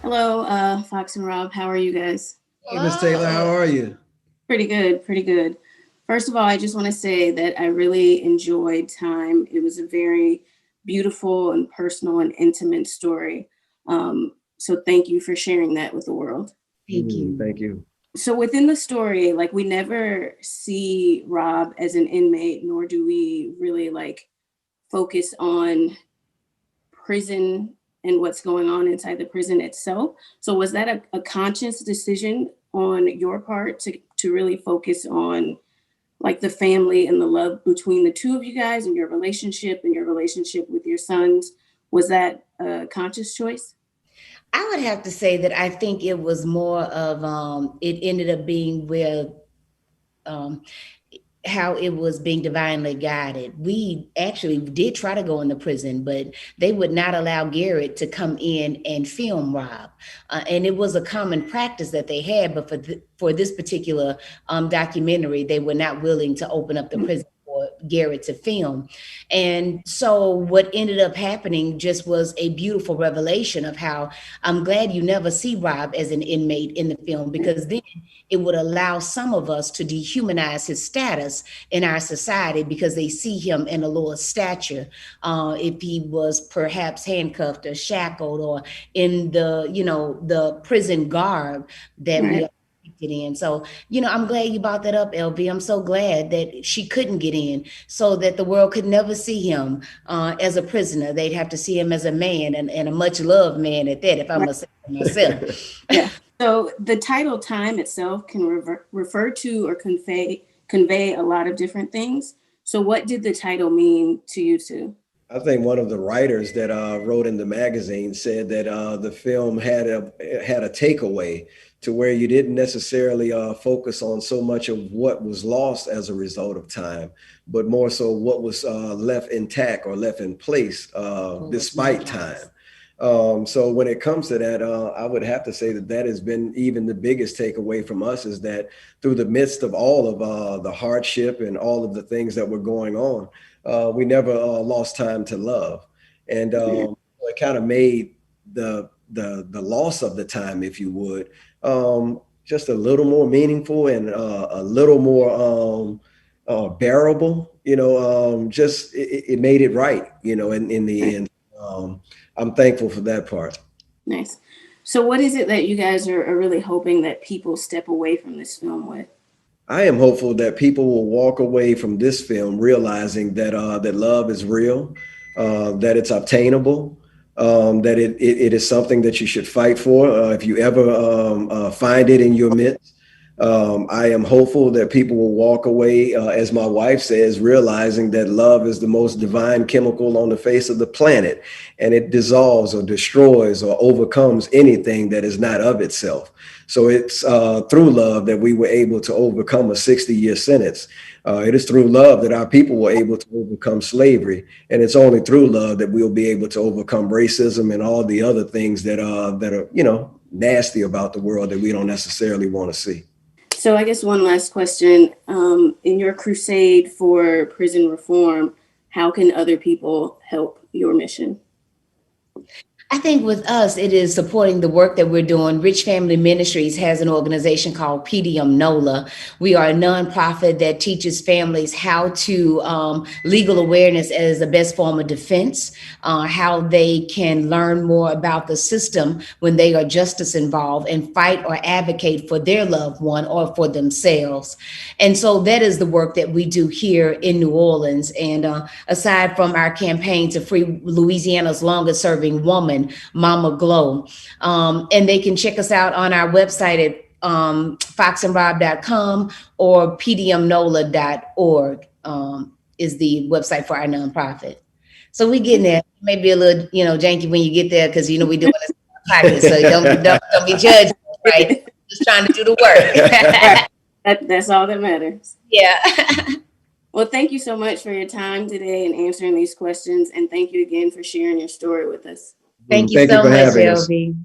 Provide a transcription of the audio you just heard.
Hello, Fox and Rob. How are you guys? Hey, Miss Taylor, how are you? Pretty good, pretty good. First of all, I just want to say that I really enjoyed Time. It was a very beautiful and personal and intimate story. So thank you for sharing that with the world. Thank you. Thank you. So within the story, like we never see Rob as an inmate, nor do we really like focus on prison and what's going on inside the prison itself. So was that a conscious decision on your part to really focus on like the family and the love between the two of you guys and your relationship with your sons? Was that a conscious choice? I would have to say that I think it was more of it ended up being where um, how it was being divinely guided. We actually did try to go into prison, but they would not allow Garrett to come in and film Rob. And it was a common practice that they had, but for this particular documentary, they were not willing to open up the prison for Garrett to film. And so what ended up happening just was a beautiful revelation of how I'm glad you never see Rob as an inmate in the film, because then it would allow some of us to dehumanize his status in our society because they see him in a lower stature. If he was perhaps handcuffed or shackled or in the prison garb that we Right. are depicted in. So, I'm glad you brought that up, LB. I'm so glad that she couldn't get in so that the world could never see him as a prisoner. They'd have to see him as a man and a much loved man at that, if I Right. must say so myself. Yeah. So the title Time itself can refer to or convey a lot of different things. So what did the title mean to you two? I think one of the writers that wrote in the magazine said that the film had a takeaway to where you didn't necessarily focus on so much of what was lost as a result of time, but more so what was left intact or left in place despite time. So when it comes to that, I would have to say that that has been even the biggest takeaway from us is that through the midst of all of the hardship and all of the things that were going on, we never lost time to love, and Yeah. it kind of made the loss of the time, if you would, just a little more meaningful and a little more bearable. Just it made it right. In the Right. end. I'm thankful for that part. Nice. So what is it that you guys are really hoping that people step away from this film with? I am hopeful that people will walk away from this film realizing that love is real, that it's obtainable, that it is something that you should fight for if you ever find it in your midst. I am hopeful that people will walk away, as my wife says, realizing that love is the most divine chemical on the face of the planet, and it dissolves or destroys or overcomes anything that is not of itself. So it's through love that we were able to overcome a 60-year sentence. It is through love that our people were able to overcome slavery, and it's only through love that we'll be able to overcome racism and all the other things that are nasty about the world that we don't necessarily want to see. So I guess one last question. In your crusade for prison reform, how can other people help your mission? I think with us, it is supporting the work that we're doing. Rich Family Ministries has an organization called PDM NOLA. We are a nonprofit that teaches families how to legal awareness as the best form of defense, how they can learn more about the system when they are justice involved and fight or advocate for their loved one or for themselves. And so that is the work that we do here in New Orleans. And aside from our campaign to free Louisiana's longest serving woman, Mama Glow. And they can check us out on our website at foxandrob.com or pdmnola.org is the website for our nonprofit. So we getting there. Maybe a little, janky when you get there because we doing this podcast. So don't be judged, right? Just trying to do the Right. work. That's all that matters. Yeah. Well, thank you so much for your time today and answering these questions. And thank you again for sharing your story with us. Thank you Thank you so for much, having us. LV.